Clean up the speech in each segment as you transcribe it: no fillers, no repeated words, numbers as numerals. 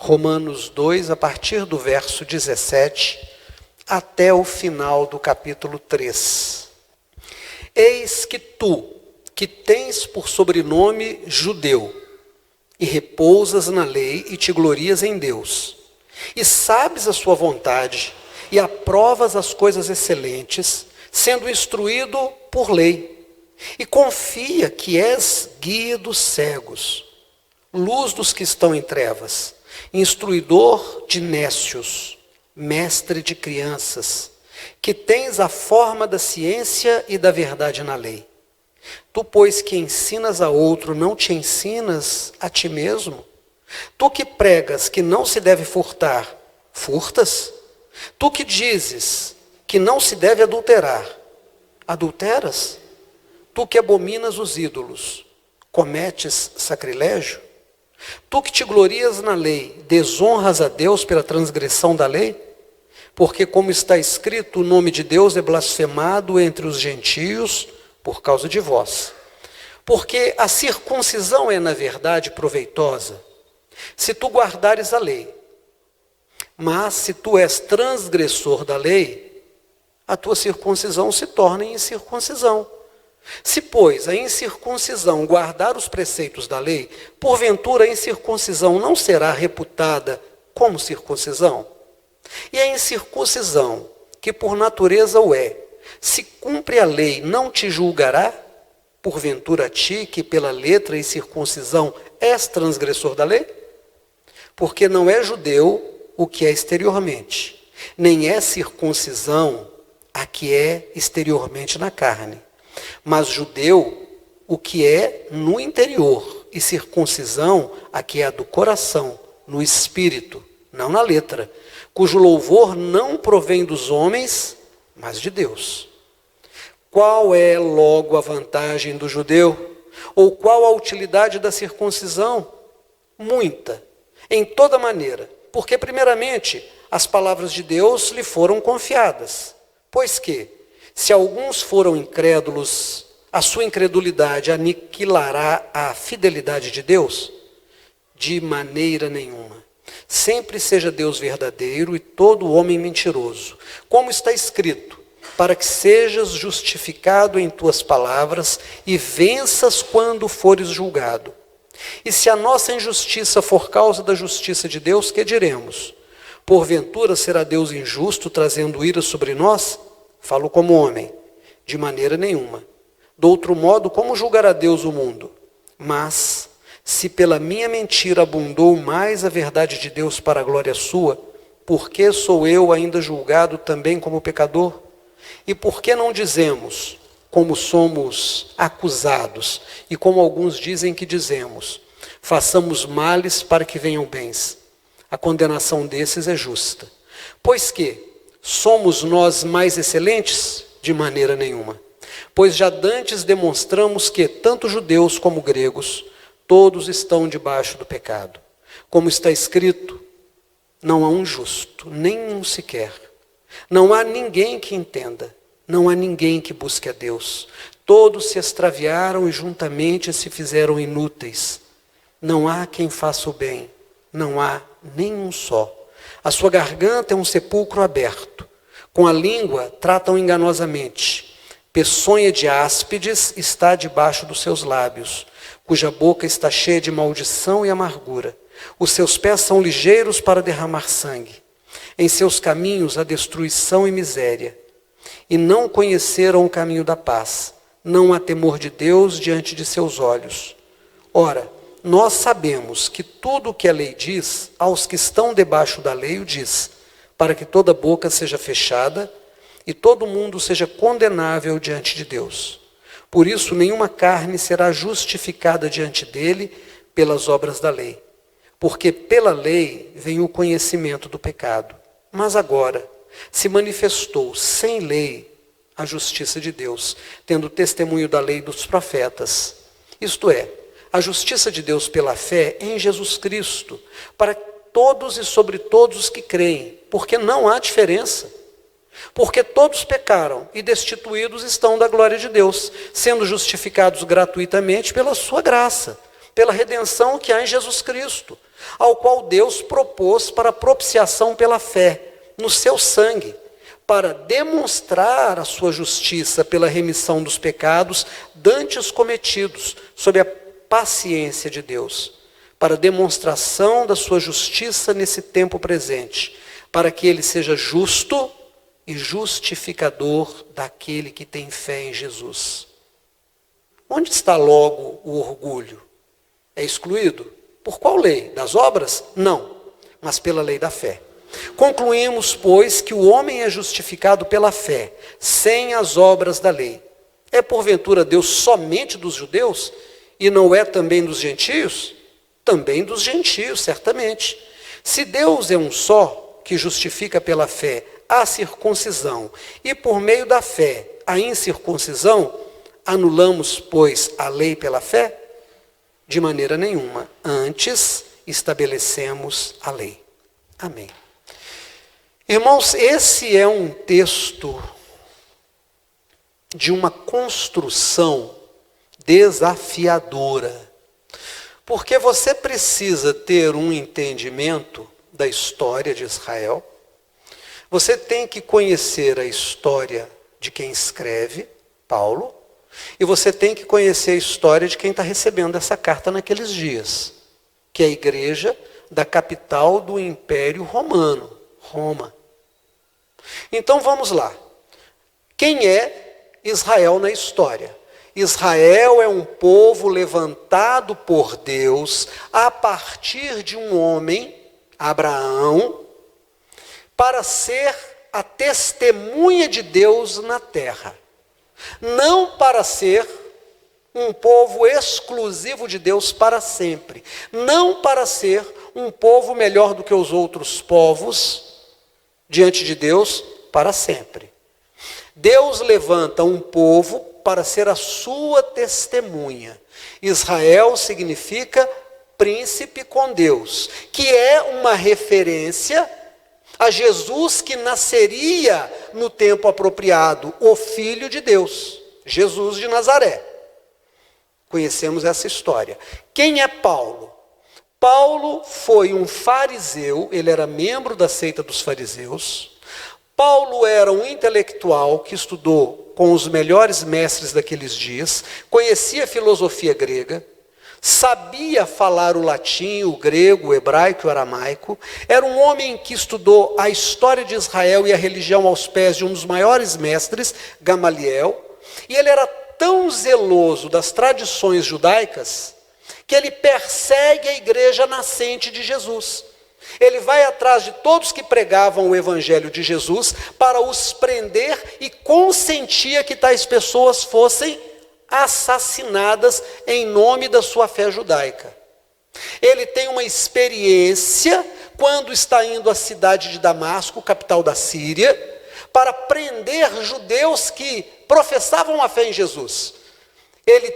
Romanos 2, a partir do verso 17, até o final do capítulo 3. Eis que tu, que tens por sobrenome judeu, e repousas na lei e te glorias em Deus, e sabes a sua vontade, e aprovas as coisas excelentes, sendo instruído por lei, e confia que és guia dos cegos, luz dos que estão em trevas, instruidor de nécios, mestre de crianças, que tens a forma da ciência e da verdade na lei. Tu, pois, que ensinas a outro, não te ensinas a ti mesmo? Tu que pregas que não se deve furtar, furtas? Tu que dizes que não se deve adulterar, adulteras? Tu que abominas os ídolos, cometes sacrilégio? Tu que te glorias na lei, desonras a Deus pela transgressão da lei? Porque, como está escrito, o nome de Deus é blasfemado entre os gentios por causa de vós. Porque a circuncisão é, na verdade, proveitosa, se tu guardares a lei. Mas se tu és transgressor da lei, a tua circuncisão se torna incircuncisão. Se, pois, a incircuncisão guardar os preceitos da lei, porventura a incircuncisão não será reputada como circuncisão? E a incircuncisão, que por natureza o é, se cumpre a lei, não te julgará? Porventura a ti, que pela letra e circuncisão és transgressor da lei? Porque não é judeu o que é exteriormente, nem é circuncisão a que é exteriormente na carne, mas judeu o que é no interior, e circuncisão a que é do coração, no espírito, não na letra, cujo louvor não provém dos homens, mas de Deus. Qual é logo a vantagem do judeu? Ou qual a utilidade da circuncisão? Muita, em toda maneira, porque primeiramente as palavras de Deus lhe foram confiadas, pois que, se alguns foram incrédulos, a sua incredulidade aniquilará a fidelidade de Deus? De maneira nenhuma. Sempre seja Deus verdadeiro e todo homem mentiroso. Como está escrito, para que sejas justificado em tuas palavras e venças quando fores julgado. E se a nossa injustiça for causa da justiça de Deus, que diremos? Porventura será Deus injusto, trazendo ira sobre nós? Falo como homem, de maneira nenhuma. Do outro modo, como julgará Deus o mundo? Mas, se pela minha mentira abundou mais a verdade de Deus para a glória sua, por que sou eu ainda julgado também como pecador? E por que não dizemos, como somos acusados, e como alguns dizem que dizemos, façamos males para que venham bens? A condenação desses é justa. Pois que, somos nós mais excelentes? De maneira nenhuma. Pois já dantes demonstramos que, tanto judeus como gregos, todos estão debaixo do pecado. Como está escrito, não há um justo, nem um sequer. Não há ninguém que entenda, não há ninguém que busque a Deus. Todos se extraviaram e juntamente se fizeram inúteis. Não há quem faça o bem, não há nenhum só. A sua garganta é um sepulcro aberto. Com a língua tratam enganosamente. Peçonha de áspides está debaixo dos seus lábios, cuja boca está cheia de maldição e amargura. Os seus pés são ligeiros para derramar sangue. Em seus caminhos há destruição e miséria. E não conheceram o caminho da paz. Não há temor de Deus diante de seus olhos. Ora, nós sabemos que tudo o que a lei diz, aos que estão debaixo da lei o diz, para que toda boca seja fechada e todo mundo seja condenável diante de Deus. Por isso, nenhuma carne será justificada diante dele pelas obras da lei, porque pela lei vem o conhecimento do pecado. Mas agora se manifestou sem lei a justiça de Deus, tendo testemunho da lei dos profetas. Isto é, a justiça de Deus pela fé em Jesus Cristo, para todos e sobre todos os que creem, porque não há diferença. Porque todos pecaram e destituídos estão da glória de Deus, sendo justificados gratuitamente pela sua graça, pela redenção que há em Jesus Cristo, ao qual Deus propôs para propiciação pela fé, no seu sangue, para demonstrar a sua justiça pela remissão dos pecados dantes cometidos, sob a paciência de Deus, para demonstração da sua justiça nesse tempo presente, para que ele seja justo e justificador daquele que tem fé em Jesus. Onde está logo o orgulho? É excluído? Por qual lei? Das obras? Não, mas pela lei da fé. Concluímos, pois, que o homem é justificado pela fé, sem as obras da lei. É porventura Deus somente dos judeus? E não é também dos gentios? Também dos gentios, certamente. Se Deus é um só, que justifica pela fé a circuncisão, e por meio da fé a incircuncisão, anulamos, pois, a lei pela fé? De maneira nenhuma. Antes, estabelecemos a lei. Amém. Irmãos, esse é um texto de uma construção desafiadora, porque você precisa ter um entendimento da história de Israel, você tem que conhecer a história de quem escreve, Paulo, e você tem que conhecer a história de quem está recebendo essa carta naqueles dias, que é a igreja da capital do Império Romano, Roma. Então vamos lá. Quem é Israel na história? Israel é um povo levantado por Deus a partir de um homem, Abraão, para ser a testemunha de Deus na terra. Não para ser um povo exclusivo de Deus para sempre. Não para ser um povo melhor do que os outros povos diante de Deus para sempre. Deus levanta um povo para ser a sua testemunha. Israel significa príncipe com Deus, que é uma referência a Jesus que nasceria no tempo apropriado, o Filho de Deus, Jesus de Nazaré. Conhecemos essa história. Quem é Paulo? Paulo foi um fariseu, ele era membro da seita dos fariseus. Paulo era um intelectual que estudou com os melhores mestres daqueles dias, conhecia a filosofia grega, sabia falar o latim, o grego, o hebraico e o aramaico, era um homem que estudou a história de Israel e a religião aos pés de um dos maiores mestres, Gamaliel, e ele era tão zeloso das tradições judaicas que ele persegue a igreja nascente de Jesus. Ele vai atrás de todos que pregavam o evangelho de Jesus para os prender e consentia que tais pessoas fossem assassinadas em nome da sua fé judaica. Ele tem uma experiência quando está indo à cidade de Damasco, capital da Síria, para prender judeus que professavam a fé em Jesus. Ele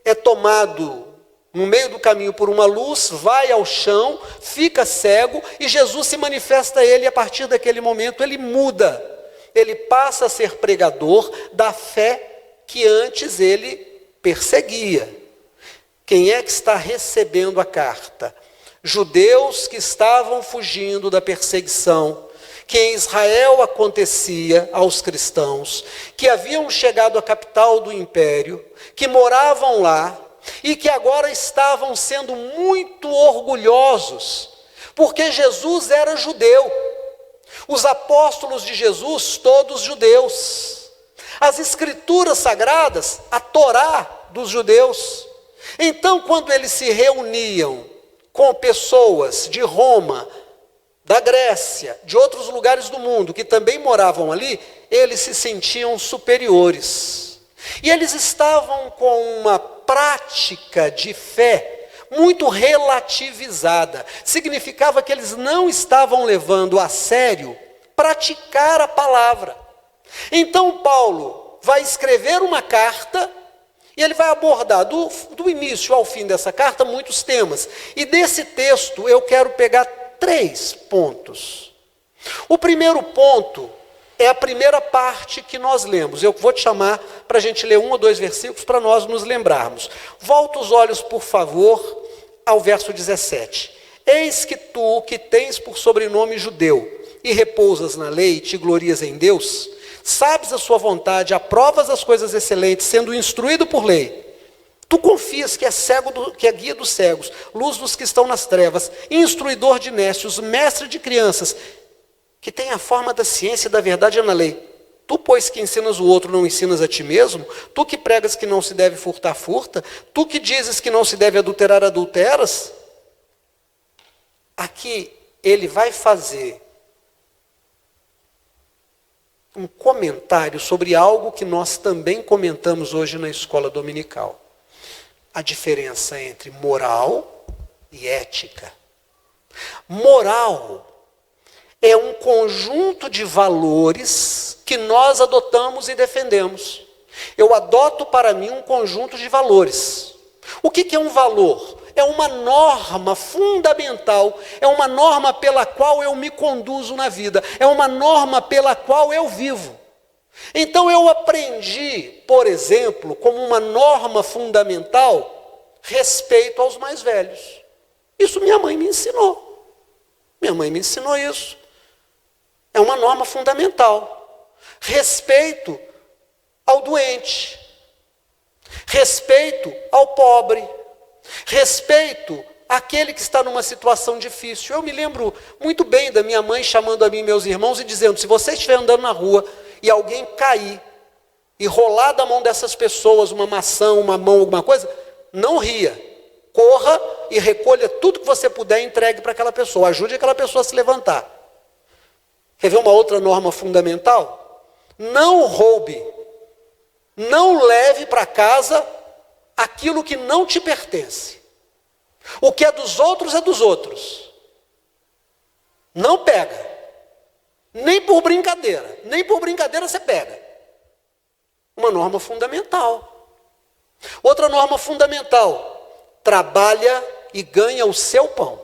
é tomado no meio do caminho por uma luz, vai ao chão, fica cego, e Jesus se manifesta a ele, e a partir daquele momento ele muda. Ele passa a ser pregador da fé que antes ele perseguia. Quem é que está recebendo a carta? Judeus que estavam fugindo da perseguição, que em Israel acontecia aos cristãos, que haviam chegado à capital do império, que moravam lá, e que agora estavam sendo muito orgulhosos, porque Jesus era judeu. Os apóstolos de Jesus, todos judeus. As escrituras sagradas, a Torá dos judeus. Então, quando eles se reuniam com pessoas de Roma, da Grécia, de outros lugares do mundo, que também moravam ali, eles se sentiam superiores. E eles estavam com uma prática de fé muito relativizada. Significava que eles não estavam levando a sério praticar a palavra. Então Paulo vai escrever uma carta e ele vai abordar do início ao fim dessa carta muitos temas. E desse texto eu quero pegar 3 pontos. O primeiro ponto é a primeira parte que nós lemos. Eu vou te chamar para a gente ler 1 ou 2 versículos para nós nos lembrarmos. Volta os olhos, por favor, ao verso 17. Eis que tu, que tens por sobrenome judeu, e repousas na lei, e te glorias em Deus, sabes a sua vontade, aprovas as coisas excelentes, sendo instruído por lei. Tu confias que é que é guia dos cegos, luz dos que estão nas trevas, instruidor de nécios, mestre de crianças, que tem a forma da ciência e da verdade na lei. Tu, pois, que ensinas o outro, não ensinas a ti mesmo? Tu que pregas que não se deve furtar, furta? Tu que dizes que não se deve adulterar, adulteras? Aqui ele vai fazer um comentário sobre algo que nós também comentamos hoje na escola dominical. A diferença entre moral e ética. Moral é um conjunto de valores que nós adotamos e defendemos. Eu adoto para mim um conjunto de valores. O que é um valor? É uma norma fundamental, é uma norma pela qual eu me conduzo na vida, é uma norma pela qual eu vivo. Então eu aprendi, por exemplo, como uma norma fundamental, respeito aos mais velhos. Isso minha mãe me ensinou. Minha mãe me ensinou isso. É uma norma fundamental. Respeito ao doente. Respeito ao pobre. Respeito àquele que está numa situação difícil. Eu me lembro muito bem da minha mãe chamando a mim e meus irmãos e dizendo: se você estiver andando na rua e alguém cair e rolar da mão dessas pessoas uma maçã, uma mão, alguma coisa, não ria. Corra e recolha tudo que você puder e entregue para aquela pessoa. Ajude aquela pessoa a se levantar. Quer ver uma outra norma fundamental? Não roube. Não leve para casa aquilo que não te pertence. O que é dos outros é dos outros. Não pega. Nem por brincadeira. Nem por brincadeira você pega. Uma norma fundamental. Outra norma fundamental. Trabalha e ganha o seu pão.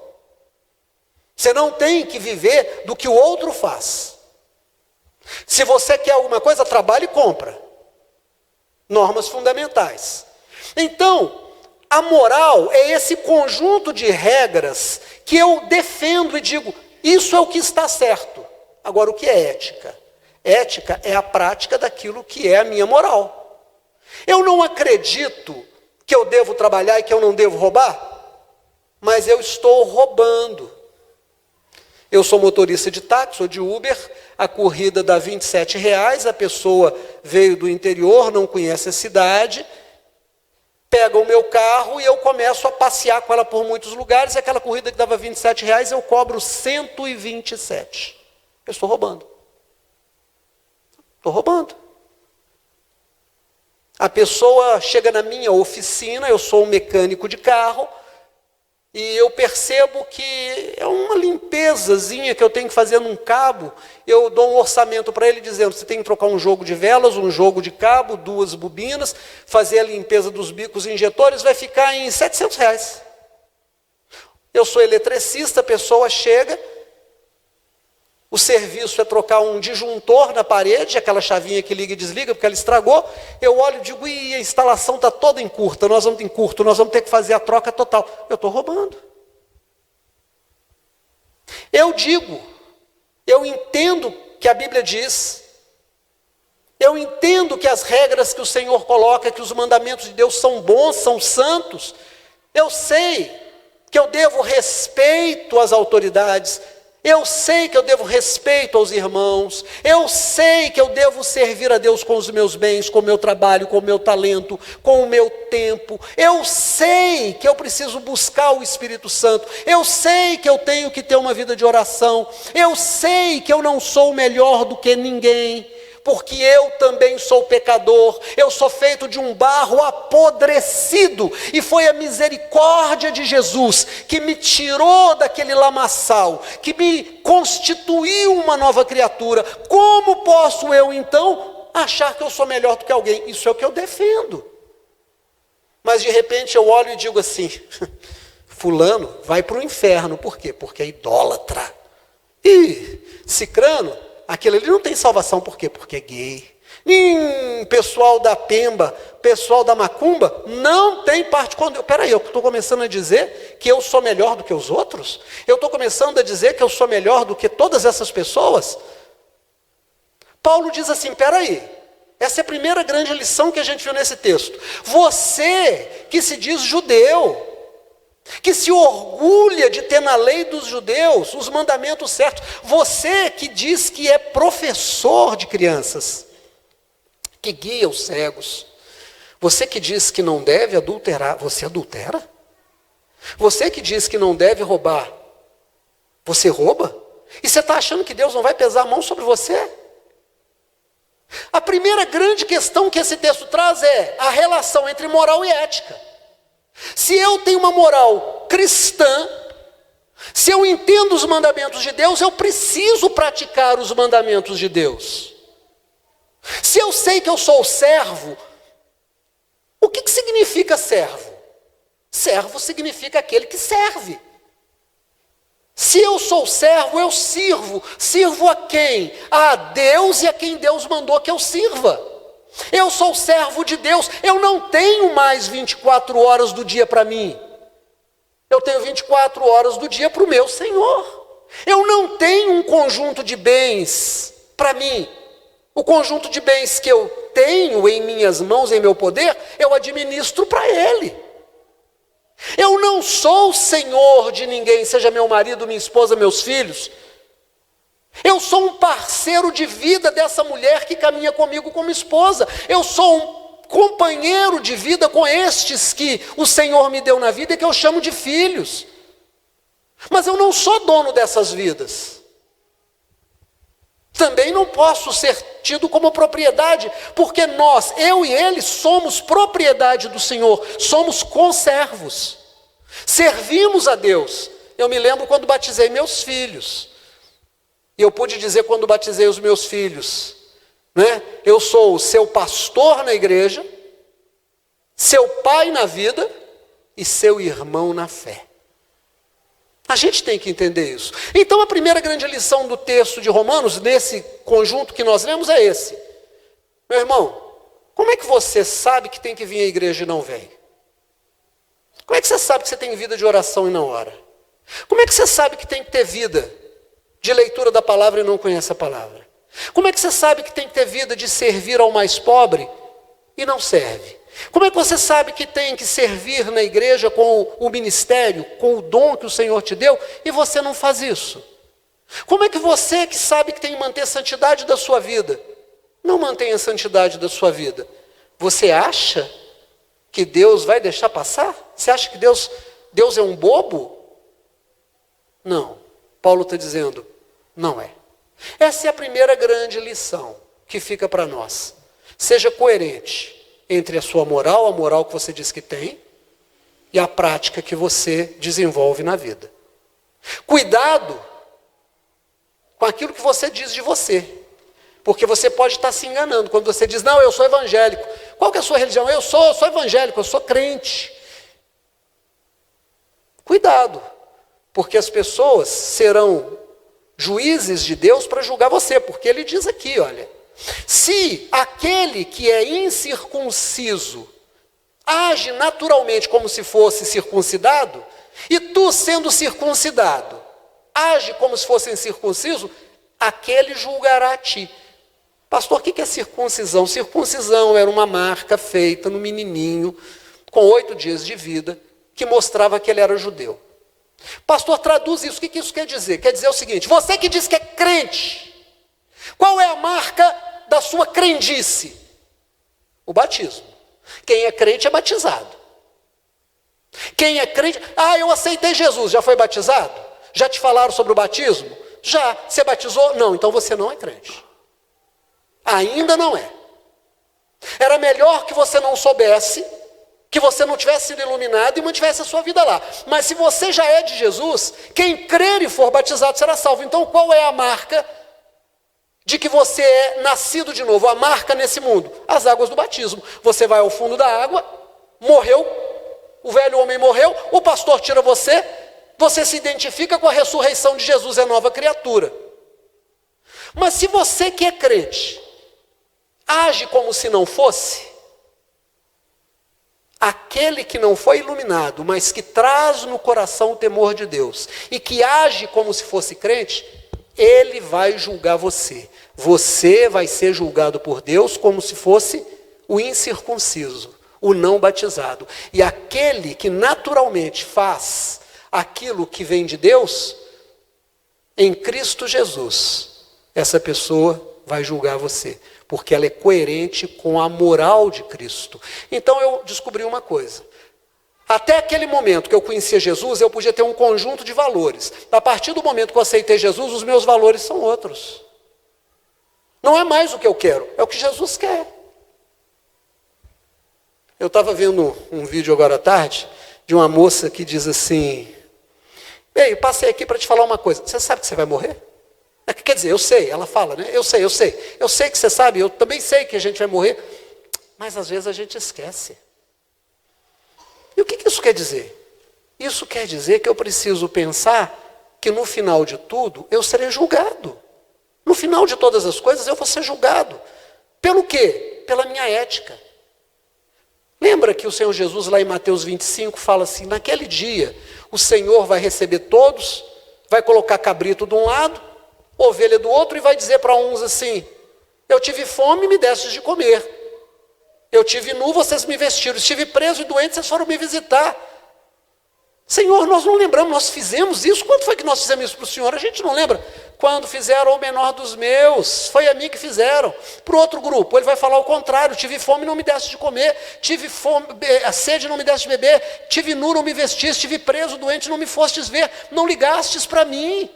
Você não tem que viver do que o outro faz. Se você quer alguma coisa, trabalhe e compra. Normas fundamentais. Então, a moral é esse conjunto de regras que eu defendo e digo, isso é o que está certo. Agora, o que é ética? Ética é a prática daquilo que é a minha moral. Eu não acredito que eu devo trabalhar e que eu não devo roubar, mas eu estou roubando. Eu sou motorista de táxi ou de Uber, a corrida dá R$27, a pessoa veio do interior, não conhece a cidade, pega o meu carro e eu começo a passear com ela por muitos lugares, e aquela corrida que dava R$27, eu cobro 127. Eu estou roubando. Estou roubando. A pessoa chega na minha oficina, eu sou um mecânico de carro, e eu percebo que é uma limpezazinha que eu tenho que fazer num cabo. Eu dou um orçamento para ele dizendo, você tem que trocar um jogo de velas, um jogo de cabo, 2 bobinas, fazer a limpeza dos bicos injetores, vai ficar em R$700. Eu sou eletricista, a pessoa chega, o serviço é trocar um disjuntor na parede, aquela chavinha que liga e desliga, porque ela estragou. Eu olho e digo, a instalação está toda em curto, nós vamos ter que fazer a troca total. Eu estou roubando. Eu digo, eu entendo que a Bíblia diz, eu entendo que as regras que o Senhor coloca, que os mandamentos de Deus são bons, são santos. Eu sei que eu devo respeito às autoridades, eu sei que eu devo respeito aos irmãos, eu sei que eu devo servir a Deus com os meus bens, com o meu trabalho, com o meu talento, com o meu tempo, eu sei que eu preciso buscar o Espírito Santo, eu sei que eu tenho que ter uma vida de oração, eu sei que eu não sou melhor do que ninguém, porque eu também sou pecador, eu sou feito de um barro apodrecido, e foi a misericórdia de Jesus que me tirou daquele lamaçal, que me constituiu uma nova criatura. Como posso eu então achar que eu sou melhor do que alguém? Isso é o que eu defendo. Mas de repente eu olho e digo assim, fulano vai para o inferno, por quê? Porque é idólatra. E cicrano, aquele ali não tem salvação. Por quê? Porque é gay. Pessoal da Pemba, pessoal da Macumba, não tem parte com Deus. Peraí, eu estou começando a dizer que eu sou melhor do que os outros? Eu estou começando a dizer que eu sou melhor do que todas essas pessoas? Paulo diz assim, peraí, essa é a primeira grande lição que a gente viu nesse texto. Você que se diz judeu, que se orgulha de ter na lei dos judeus os mandamentos certos, você que diz que é professor de crianças, que guia os cegos, você que diz que não deve adulterar, você adultera? Você que diz que não deve roubar, você rouba? E você está achando que Deus não vai pesar a mão sobre você? A primeira grande questão que esse texto traz é a relação entre moral e ética. Se eu tenho uma moral cristã, se eu entendo os mandamentos de Deus, eu preciso praticar os mandamentos de Deus. Se eu sei que eu sou servo, o que significa servo? Servo significa aquele que serve. Se eu sou servo, eu sirvo. Sirvo a quem? A Deus e a quem Deus mandou que eu sirva. Eu sou servo de Deus. Eu não tenho mais 24 horas do dia para mim. Eu tenho 24 horas do dia para o meu Senhor. Eu não tenho um conjunto de bens para mim. O conjunto de bens que eu tenho em minhas mãos, em meu poder, eu administro para Ele. Eu não sou senhor de ninguém, seja meu marido, minha esposa, meus filhos. Eu sou um parceiro de vida dessa mulher que caminha comigo como esposa. Eu sou um companheiro de vida com estes que o Senhor me deu na vida e que eu chamo de filhos. Mas eu não sou dono dessas vidas. Também não posso ser tido como propriedade, porque nós, eu e ele, somos propriedade do Senhor, somos conservos, servimos a Deus. Eu me lembro quando batizei meus filhos, e eu pude dizer quando batizei os meus filhos, né? Eu sou o seu pastor na igreja, seu pai na vida e seu irmão na fé. A gente tem que entender isso. Então a primeira grande lição do texto de Romanos, nesse conjunto que nós lemos, é esse. Meu irmão, como é que você sabe que tem que vir à igreja e não vem? Como é que você sabe que você tem vida de oração e não ora? Como é que você sabe que tem que ter vida de leitura da palavra e não conhece a palavra? Como é que você sabe que tem que ter vida de servir ao mais pobre e não serve? Como é que você sabe que tem que servir na igreja com o ministério, com o dom que o Senhor te deu, e você não faz isso? Como é que você que sabe que tem que manter a santidade da sua vida, não mantém a santidade da sua vida? Você acha que Deus vai deixar passar? Você acha que Deus é um bobo? Não. Paulo está dizendo, não é. Essa é a primeira grande lição que fica para nós. Seja coerente entre a sua moral, a moral que você diz que tem, e a prática que você desenvolve na vida. Cuidado com aquilo que você diz de você, porque você pode estar se enganando. Quando você diz, não, eu sou evangélico. Qual que é a sua religião? Eu sou evangélico, eu sou crente. Cuidado, porque as pessoas serão juízes de Deus para julgar você, porque ele diz aqui, olha, se aquele que é incircunciso age naturalmente como se fosse circuncidado, e tu, sendo circuncidado, age como se fosse incircunciso, aquele julgará a ti. Pastor, o que é circuncisão? Circuncisão era uma marca feita no menininho, com 8 dias de vida, que mostrava que ele era judeu. Pastor, traduz isso. O que isso quer dizer? Quer dizer o seguinte, você que diz que é crente, qual é a marca da sua crendice? O batismo. Quem é crente é batizado. Quem é crente... eu aceitei Jesus, já foi batizado? Já te falaram sobre o batismo? Já. Você batizou? Não, então você não é crente. Ainda não é. Era melhor que você não soubesse, que você não tivesse sido iluminado e mantivesse a sua vida lá. Mas se você já é de Jesus, quem crer e for batizado será salvo. Então qual é a marca de que você é nascido de novo? A marca nesse mundo? As águas do batismo. Você vai ao fundo da água, morreu, o velho homem morreu, o pastor tira você se identifica com a ressurreição de Jesus, é nova criatura. Mas se você que é crente, age como se não fosse, aquele que não foi iluminado, mas que traz no coração o temor de Deus, e que age como se fosse crente, ele vai julgar você. Você vai ser julgado por Deus como se fosse o incircunciso, o não batizado. E aquele que naturalmente faz aquilo que vem de Deus, em Cristo Jesus, essa pessoa vai julgar você, porque ela é coerente com a moral de Cristo. Então eu descobri uma coisa. Até aquele momento que eu conhecia Jesus, eu podia ter um conjunto de valores. A partir do momento que eu aceitei Jesus, os meus valores são outros. Não é mais o que eu quero, é o que Jesus quer. Eu estava vendo um vídeo agora à tarde, de uma moça que diz assim: ei, eu passei aqui para te falar uma coisa. Você sabe que você vai morrer? Quer dizer, eu sei, ela fala, né? Eu sei. Eu sei que você sabe, eu também sei que a gente vai morrer. Mas às vezes a gente esquece. E o que isso quer dizer? Isso quer dizer que eu preciso pensar que no final de tudo eu serei julgado. No final de todas as coisas eu vou ser julgado. Pelo quê? Pela minha ética. Lembra que o Senhor Jesus lá em Mateus 25 fala assim: naquele dia o Senhor vai receber todos, vai colocar cabrito de um lado, ovelha do outro, e vai dizer para uns assim: eu tive fome e me destes de comer. Eu tive nu, vocês me vestiram. Estive preso e doente, vocês foram me visitar. Senhor, nós não lembramos, nós fizemos isso. Quando foi que nós fizemos isso para o Senhor? A gente não lembra. Quando fizeram ao menor dos meus, foi a mim que fizeram. Para o outro grupo, ele vai falar o contrário: tive fome e não me deste de comer, tive fome, a sede não me deste de beber, tive nu, não me vestiste, estive preso, doente, não me fostes ver, não ligastes para mim.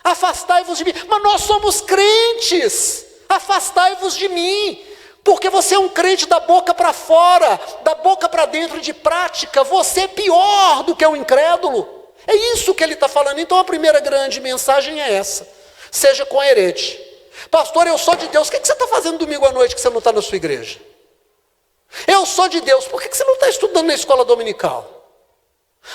Afastai-vos de mim. Mas nós somos crentes. Afastai-vos de mim. Porque você é um crente da boca para fora, da boca para dentro de prática. Você é pior do que o incrédulo. É isso que ele está falando. Então a primeira grande mensagem é essa: seja coerente. Pastor, eu sou de Deus. O que você está fazendo domingo à noite que você não está na sua igreja? Eu sou de Deus. Por que você não está estudando na escola dominical?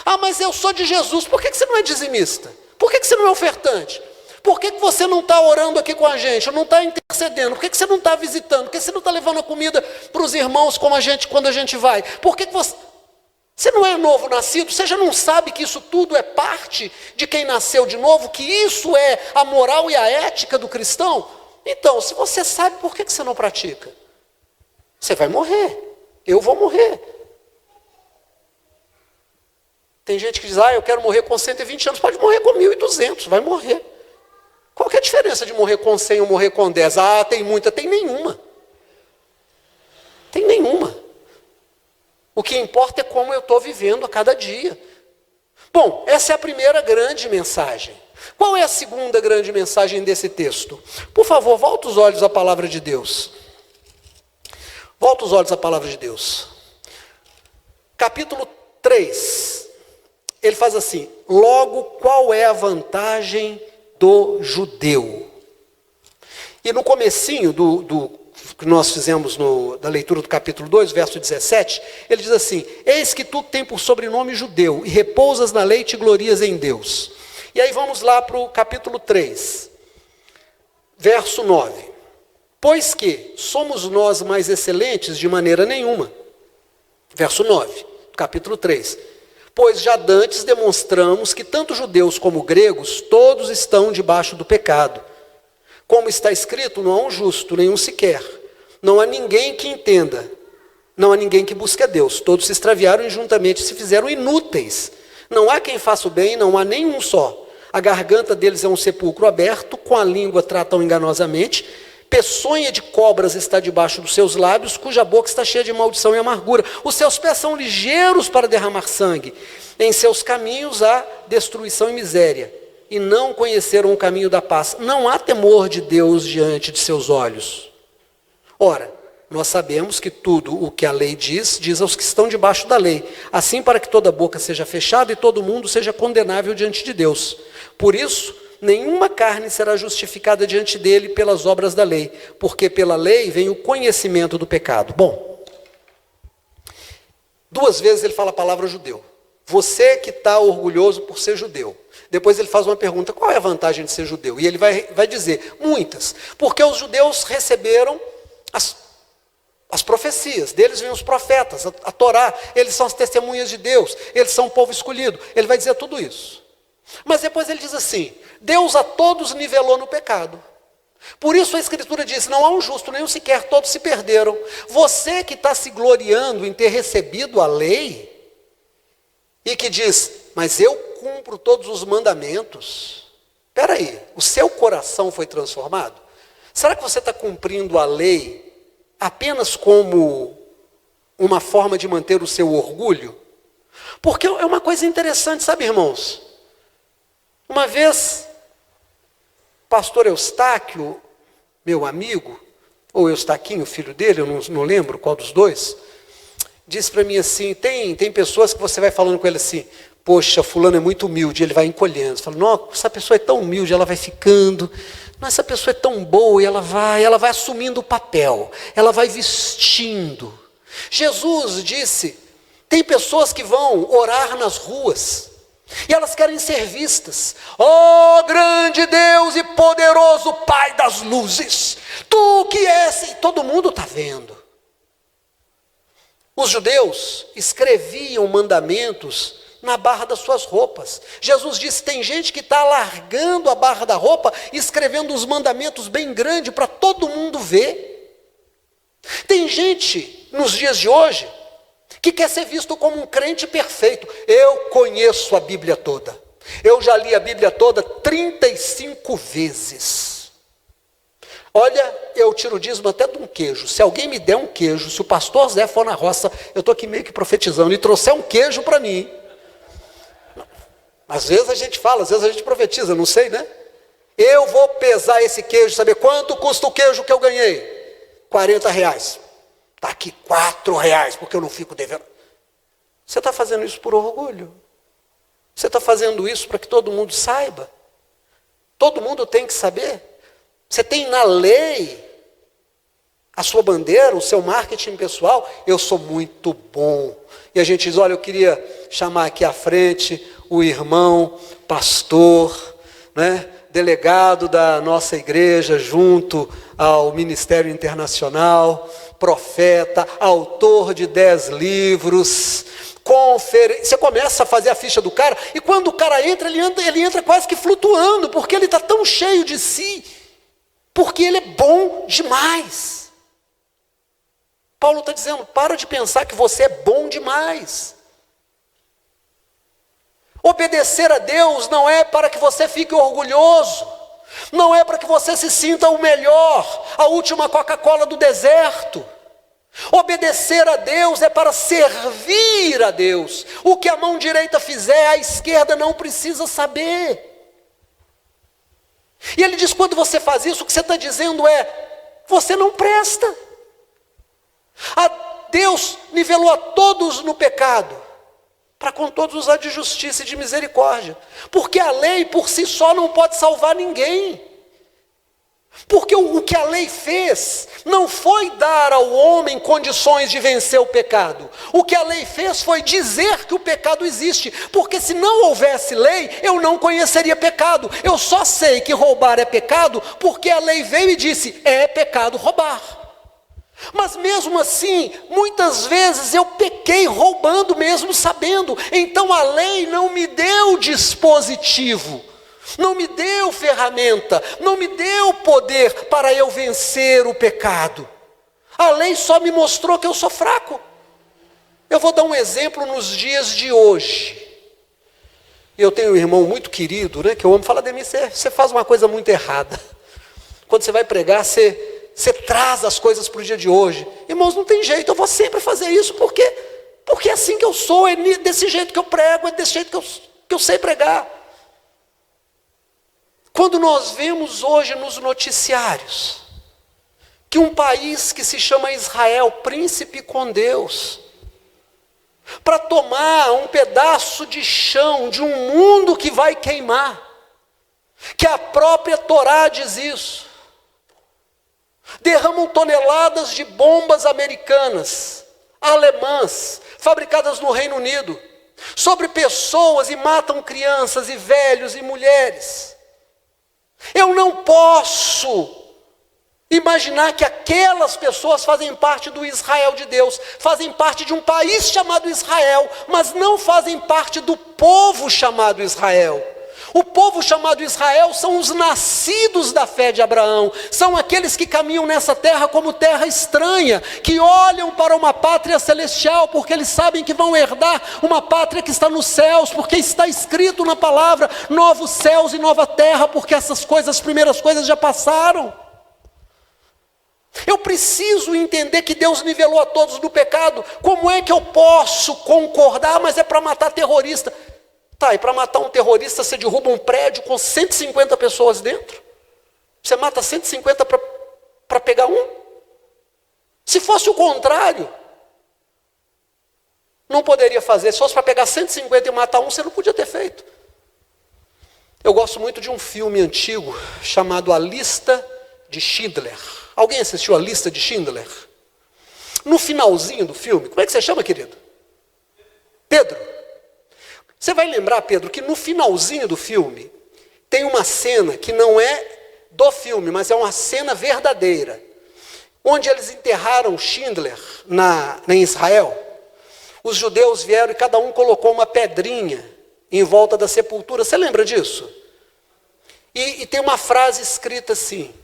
Ah, mas eu sou de Jesus. Por que você não é dizimista? Por que você não é ofertante? Por que você não está orando aqui com a gente? Não está intercedendo? Por que você não está visitando? Por que você não está levando a comida para os irmãos como a gente, quando a gente vai? Por que você não é novo nascido? Você já não sabe que isso tudo é parte de quem nasceu de novo? Que isso é a moral e a ética do cristão? Então, se você sabe, por que você não pratica? Você vai morrer. Eu vou morrer. Tem gente que diz: eu quero morrer com 120 anos. Pode morrer com 1.200, vai morrer. Qual que é a diferença de morrer com 100 ou morrer com 10? Tem muita. Tem nenhuma. Tem nenhuma. O que importa é como eu estou vivendo a cada dia. Bom, essa é a primeira grande mensagem. Qual é a segunda grande mensagem desse texto? Por favor, volta os olhos à palavra de Deus. Volta os olhos à palavra de Deus. Capítulo 3. Ele faz assim: logo, qual é a vantagem do judeu? E no comecinho do que nós fizemos da leitura do capítulo 2, verso 17, ele diz assim: eis que tu tem por sobrenome judeu, e repousas na lei e te glorias em Deus. E aí vamos lá para o capítulo 3, verso 9. Pois que somos nós mais excelentes de maneira nenhuma. Verso 9, capítulo 3. Pois já dantes demonstramos que tanto judeus como gregos, todos estão debaixo do pecado. Como está escrito, não há um justo, nenhum sequer. Não há ninguém que entenda, não há ninguém que busque a Deus. Todos se extraviaram e juntamente se fizeram inúteis. Não há quem faça o bem, não há nenhum só. A garganta deles é um sepulcro aberto, com a língua tratam enganosamente. Peçonha de cobras está debaixo dos seus lábios, cuja boca está cheia de maldição e amargura. Os seus pés são ligeiros para derramar sangue. Em seus caminhos há destruição e miséria. E não conheceram o caminho da paz. Não há temor de Deus diante de seus olhos. Ora, nós sabemos que tudo o que a lei diz, diz aos que estão debaixo da lei. Assim, para que toda boca seja fechada e todo mundo seja condenável diante de Deus. Por isso, nenhuma carne será justificada diante dele pelas obras da lei, porque pela lei vem o conhecimento do pecado. Bom, 2 vezes ele fala a palavra judeu. Você que está orgulhoso por ser judeu. Depois ele faz uma pergunta, qual é a vantagem de ser judeu? E ele vai dizer, muitas. Porque os judeus receberam as profecias, deles vêm os profetas, a Torá, eles são as testemunhas de Deus, eles são o povo escolhido. Ele vai dizer tudo isso. Mas depois ele diz assim, Deus a todos nivelou no pecado. Por isso a Escritura diz, não há um justo, nenhum sequer, todos se perderam. Você que está se gloriando em ter recebido a lei, e que diz, mas eu cumpro todos os mandamentos. Espera aí, o seu coração foi transformado? Será que você está cumprindo a lei apenas como uma forma de manter o seu orgulho? Porque é uma coisa interessante, sabe, irmãos? Uma vez, pastor Eustáquio, meu amigo, ou Eustaquinho, filho dele, eu não lembro qual dos dois, disse para mim assim, tem pessoas que você vai falando com ele assim, poxa, fulano é muito humilde, ele vai encolhendo. Você fala, não, essa pessoa é tão humilde, ela vai ficando, não, essa pessoa é tão boa, e ela vai assumindo o papel, ela vai vestindo. Jesus disse, tem pessoas que vão orar nas ruas, e elas querem ser vistas. Ó grande Deus e poderoso Pai das luzes, tu que és, e todo mundo está vendo. Os judeus escreviam mandamentos na barra das suas roupas. Jesus disse, tem gente que está largando a barra da roupa e escrevendo os mandamentos bem grande para todo mundo ver. Tem gente, nos dias de hoje, que quer ser visto como um crente perfeito. Eu conheço a Bíblia toda. Eu já li a Bíblia toda 35 vezes. Olha, eu tiro o dízimo até de um queijo. Se alguém me der um queijo, se o pastor Zé for na roça, eu estou aqui meio que profetizando, e trouxer um queijo para mim. Às vezes a gente fala, às vezes a gente profetiza, não sei, né? Eu vou pesar esse queijo, saber quanto custa o queijo que eu ganhei? R$40. Está aqui R$4, porque eu não fico devendo. Você está fazendo isso por orgulho? Você está fazendo isso para que todo mundo saiba? Todo mundo tem que saber? Você tem na lei a sua bandeira, o seu marketing pessoal? Eu sou muito bom. E a gente diz, olha, eu queria chamar aqui à frente o irmão, pastor, né, delegado da nossa igreja, junto ao Ministério Internacional, profeta, autor de 10 livros, você começa a fazer a ficha do cara, e quando o cara entra, ele entra quase que flutuando, porque ele está tão cheio de si, porque ele é bom demais. Paulo está dizendo, para de pensar que você é bom demais. Obedecer a Deus não é para que você fique orgulhoso, não é para que você se sinta o melhor, a última Coca-Cola do deserto. Obedecer a Deus é para servir a Deus. O que a mão direita fizer, a esquerda não precisa saber. E ele diz, quando você faz isso, o que você está dizendo é, você não presta. Deus nivelou a todos no pecado, para com todos usar de justiça e de misericórdia. Porque a lei por si só não pode salvar ninguém. Porque o que a lei fez não foi dar ao homem condições de vencer o pecado. O que a lei fez foi dizer que o pecado existe. Porque se não houvesse lei, eu não conheceria pecado. Eu só sei que roubar é pecado porque a lei veio e disse, é pecado roubar. Mas mesmo assim, muitas vezes eu pequei roubando mesmo sabendo. Então a lei não me deu dispositivo, não me deu ferramenta, não me deu poder para eu vencer o pecado. A lei só me mostrou que eu sou fraco. Eu vou dar um exemplo nos dias de hoje. Eu tenho um irmão muito querido, né, que eu amo, fala de mim, você faz uma coisa muito errada. Quando você vai pregar, você traz as coisas para o dia de hoje. Irmãos, não tem jeito, eu vou sempre fazer isso, porque é assim que eu sou, é desse jeito que eu prego, é desse jeito que eu sei pregar. Quando nós vemos hoje nos noticiários que um país que se chama Israel, príncipe com Deus, para tomar um pedaço de chão de um mundo que vai queimar, que a própria Torá diz isso, derramam toneladas de bombas americanas, alemãs, fabricadas no Reino Unido, sobre pessoas e matam crianças e velhos e mulheres. Eu não posso imaginar que aquelas pessoas fazem parte do Israel de Deus, fazem parte de um país chamado Israel, mas não fazem parte do povo chamado Israel. O povo chamado Israel são os nascidos da fé de Abraão, são aqueles que caminham nessa terra como terra estranha, que olham para uma pátria celestial, porque eles sabem que vão herdar uma pátria que está nos céus, porque está escrito na palavra, novos céus e nova terra, porque essas coisas, as primeiras coisas já passaram. Eu preciso entender que Deus nivelou a todos no pecado. Como é que eu posso concordar, mas é para matar terrorista? Tá, e para matar um terrorista você derruba um prédio com 150 pessoas dentro? Você mata 150 para pegar um? Se fosse o contrário, não poderia fazer. Se fosse para pegar 150 e matar um, você não podia ter feito. Eu gosto muito de um filme antigo chamado A Lista de Schindler. Alguém assistiu A Lista de Schindler? No finalzinho do filme, como é que você chama, querido? Pedro. Você vai lembrar, Pedro, que no finalzinho do filme tem uma cena que não é do filme, mas é uma cena verdadeira, onde eles enterraram Schindler em Israel. Os judeus vieram e cada um colocou uma pedrinha em volta da sepultura. Você lembra disso? E tem uma frase escrita assim: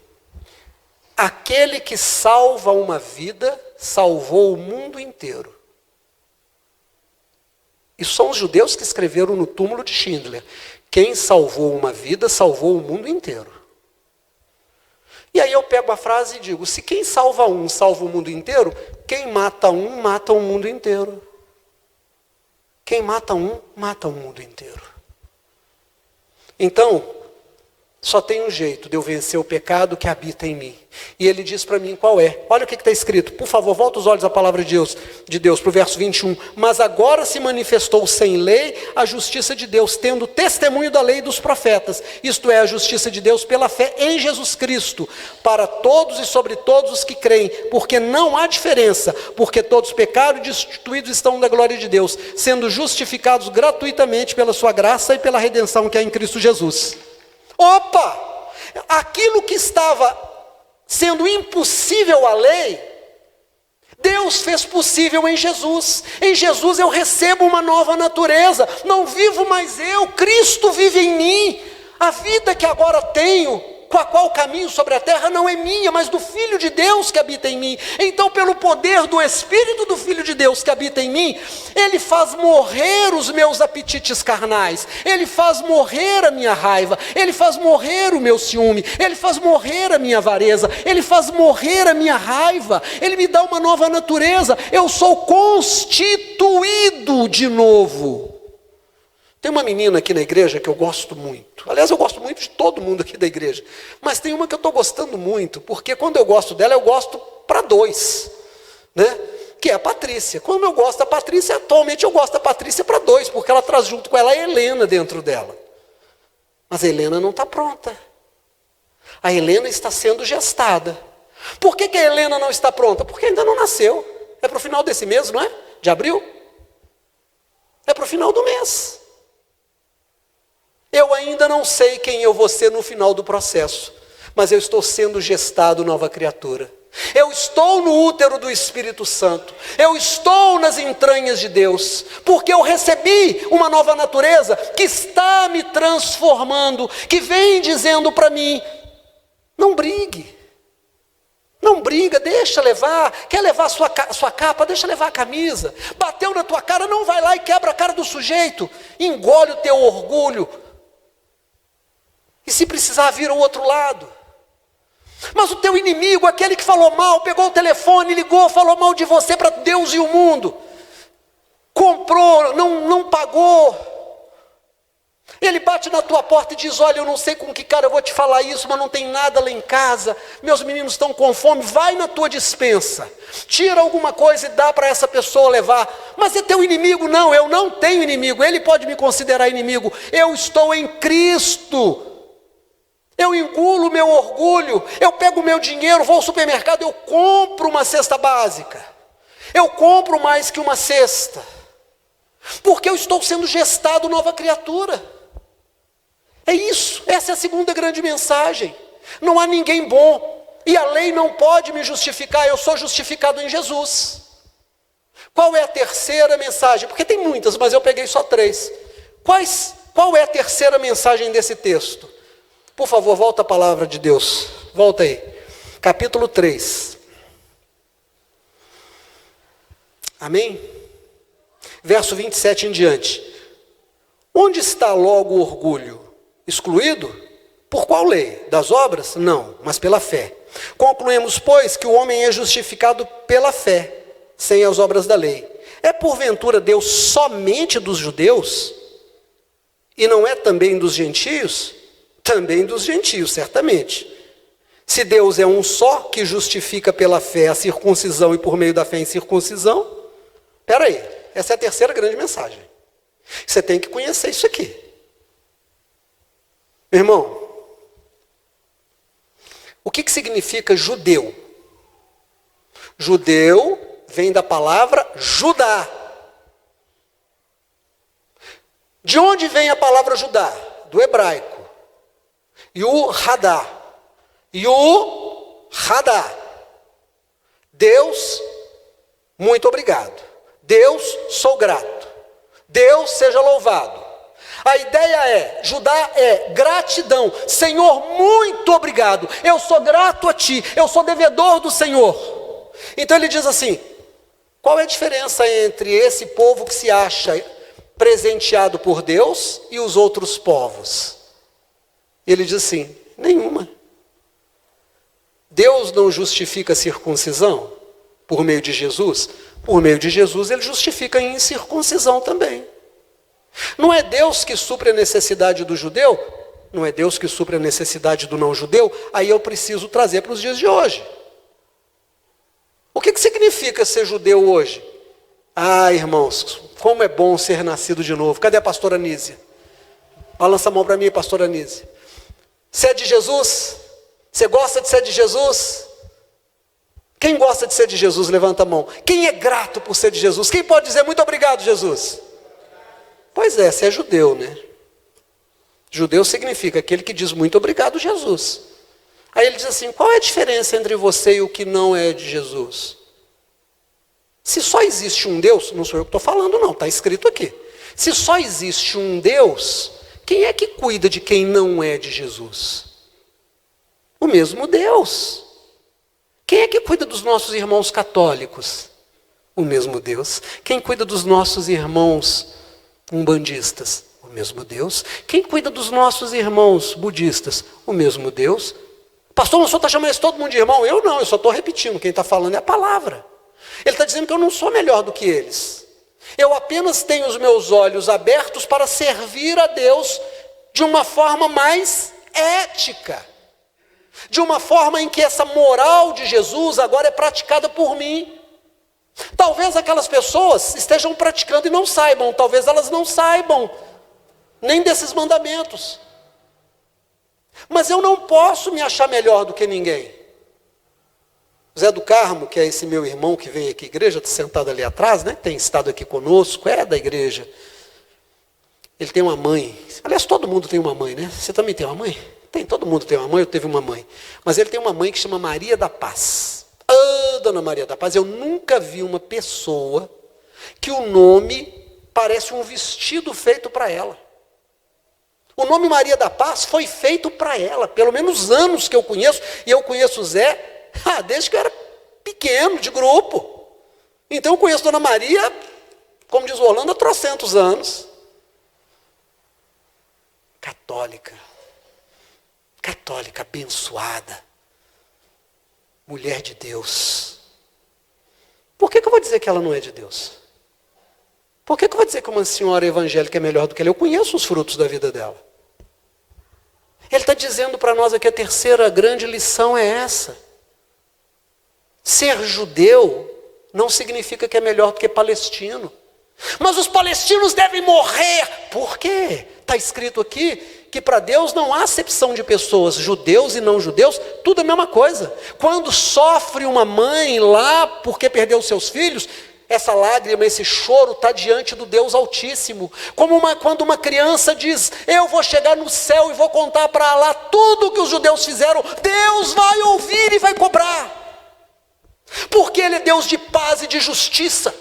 aquele que salva uma vida, salvou o mundo inteiro. Isso são os judeus que escreveram no túmulo de Schindler. Quem salvou uma vida, salvou o mundo inteiro. E aí eu pego a frase e digo, se quem salva um, salva o mundo inteiro, quem mata um, mata o mundo inteiro. Quem mata um, mata o mundo inteiro. Então, só tem um jeito de eu vencer o pecado que habita em mim. E ele diz para mim qual é. Olha o que está escrito. Por favor, volta os olhos à palavra de Deus para o verso 21. Mas agora se manifestou sem lei a justiça de Deus, tendo testemunho da lei e dos profetas. Isto é, a justiça de Deus pela fé em Jesus Cristo, para todos e sobre todos os que creem. Porque não há diferença, porque todos pecaram e destituídos estão da glória de Deus, sendo justificados gratuitamente pela sua graça e pela redenção que há em Cristo Jesus. Opa! Aquilo que estava sendo impossível à lei, Deus fez possível em Jesus. Em Jesus eu recebo uma nova natureza. Não vivo mais eu, Cristo vive em mim. A vida que agora tenho, com a qual caminho sobre a terra, não é minha, mas do Filho de Deus que habita em mim. Então, pelo poder do Espírito do Filho de Deus que habita em mim, Ele faz morrer os meus apetites carnais, Ele faz morrer a minha raiva, Ele faz morrer o meu ciúme, Ele faz morrer a minha avareza, Ele faz morrer a minha raiva, Ele me dá uma nova natureza, eu sou constituído de novo. Tem uma menina aqui na igreja que eu gosto muito. Aliás, eu gosto muito de todo mundo aqui da igreja. Mas tem uma que eu estou gostando muito, porque quando eu gosto dela, eu gosto para dois. Né? Que é a Patrícia. Quando eu gosto da Patrícia, atualmente eu gosto da Patrícia para dois, porque ela traz junto com ela a Helena dentro dela. Mas a Helena não está pronta. A Helena está sendo gestada. Por que a Helena não está pronta? Porque ainda não nasceu. É para o final desse mês, não é? De abril? É para o final do mês. Eu ainda não sei quem eu vou ser no final do processo, mas eu estou sendo gestado nova criatura. Eu estou no útero do Espírito Santo, eu estou nas entranhas de Deus, porque eu recebi uma nova natureza que está me transformando, que vem dizendo para mim, não brigue, não briga, deixa levar, quer levar sua capa, deixa levar a camisa, bateu na tua cara, não vai lá e quebra a cara do sujeito, engole o teu orgulho, e se precisar vira o outro lado. Mas o teu inimigo, aquele que falou mal, pegou o telefone, ligou, falou mal de você para Deus e o mundo, comprou, não pagou, ele bate na tua porta e diz, olha, eu não sei com que cara eu vou te falar isso, mas não tem nada lá em casa, meus meninos estão com fome, vai na tua despensa, tira alguma coisa e dá para essa pessoa levar. Mas é teu inimigo? Não, eu não tenho inimigo, ele pode me considerar inimigo, eu estou em Cristo. Eu engulo o meu orgulho, eu pego o meu dinheiro, vou ao supermercado, eu compro uma cesta básica. Eu compro mais que uma cesta. Porque eu estou sendo gestado nova criatura. É isso, essa é a segunda grande mensagem. Não há ninguém bom, e a lei não pode me justificar, eu sou justificado em Jesus. Qual é a terceira mensagem? Porque tem muitas, mas eu peguei só 3. Qual é a terceira mensagem desse texto? Por favor, volta a palavra de Deus, volta aí. Capítulo 3. Amém? Verso 27 em diante. Onde está logo o orgulho? Excluído? Por qual lei? Das obras? Não, mas pela fé. Concluímos, pois, que o homem é justificado pela fé, sem as obras da lei. É porventura Deus somente dos judeus? E não é também dos gentios? Também dos gentios, certamente. Se Deus é um só, que justifica pela fé a circuncisão e por meio da fé a incircuncisão, espera aí, essa é a terceira grande mensagem. Você tem que conhecer isso aqui. Meu irmão, o que significa judeu? Judeu vem da palavra Judá. De onde vem a palavra Judá? Do hebraico. Yu-Hadá. Yu-Hadá. Deus, muito obrigado. Deus, sou grato. Deus, seja louvado. A ideia é, Judá é gratidão. Senhor, muito obrigado. Eu sou grato a Ti. Eu sou devedor do Senhor. Então ele diz assim, qual é a diferença entre esse povo que se acha presenteado por Deus e os outros povos? Ele diz assim, nenhuma. Deus não justifica a circuncisão por meio de Jesus? Por meio de Jesus ele justifica a incircuncisão também. Não é Deus que supre a necessidade do judeu? Não é Deus que supre a necessidade do não judeu? Aí eu preciso trazer para os dias de hoje. O que significa ser judeu hoje? Ah, irmãos, como é bom ser nascido de novo. Cadê a pastora Anísia? Balança a mão para mim, pastora Anísia. Você é de Jesus? Você gosta de ser de Jesus? Quem gosta de ser de Jesus, levanta a mão. Quem é grato por ser de Jesus? Quem pode dizer muito obrigado, Jesus? Pois é, você é judeu, né? Judeu significa aquele que diz muito obrigado, Jesus. Aí ele diz assim, qual é a diferença entre você e o que não é de Jesus? Se só existe um Deus, não sou eu que estou falando não, está escrito aqui. Se só existe um Deus, quem é que cuida de quem não é de Jesus? O mesmo Deus. Quem é que cuida dos nossos irmãos católicos? O mesmo Deus. Quem cuida dos nossos irmãos umbandistas? O mesmo Deus. Quem cuida dos nossos irmãos budistas? O mesmo Deus. Pastor, o senhor está chamando todo mundo de irmão? Eu não, eu só estou repetindo. Quem está falando é a palavra. Ele está dizendo que eu não sou melhor do que eles. Eu apenas tenho os meus olhos abertos para servir a Deus de uma forma mais ética. De uma forma em que essa moral de Jesus agora é praticada por mim. Talvez aquelas pessoas estejam praticando e não saibam. Talvez elas não saibam nem desses mandamentos. Mas eu não posso me achar melhor do que ninguém. Zé do Carmo, que é esse meu irmão que vem aqui à igreja, está sentado ali atrás, né? Tem estado aqui conosco, é da igreja. Ele tem uma mãe. Aliás, todo mundo tem uma mãe, né? Você também tem uma mãe? Tem, todo mundo tem uma mãe, eu tive uma mãe. Mas ele tem uma mãe que chama Maria da Paz. Ah, Dona Maria da Paz, eu nunca vi uma pessoa que o nome parece um vestido feito para ela. O nome Maria da Paz foi feito para ela, pelo menos anos que eu conheço, e eu conheço o Zé desde que eu era pequeno, de grupo. Então eu conheço Dona Maria, como diz o Orlando, há trocentos anos. Católica, abençoada, mulher de Deus. Por que eu vou dizer que ela não é de Deus? Por que eu vou dizer que uma senhora evangélica é melhor do que ela? Eu conheço os frutos da vida dela. Ele está dizendo para nós aqui, a terceira grande lição é essa. Ser judeu não significa que é melhor do que palestino. Mas os palestinos devem morrer. Por quê? Está escrito aqui que para Deus não há acepção de pessoas, judeus e não judeus, tudo é a mesma coisa. Quando sofre uma mãe lá porque perdeu seus filhos, Essa lágrima, esse choro está diante do Deus Altíssimo. Quando uma criança diz, eu vou chegar no céu e vou contar para Alá tudo o que os judeus fizeram, Deus vai ouvir e vai cobrar. Porque Ele é Deus de paz e de justiça.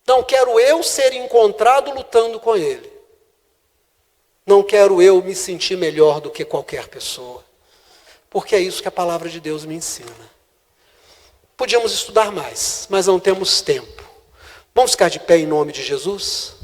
Não quero eu ser encontrado lutando com Ele. Não quero eu me sentir melhor do que qualquer pessoa. Porque é isso que a palavra de Deus me ensina. Podíamos estudar mais, mas não temos tempo. Vamos ficar de pé em nome de Jesus?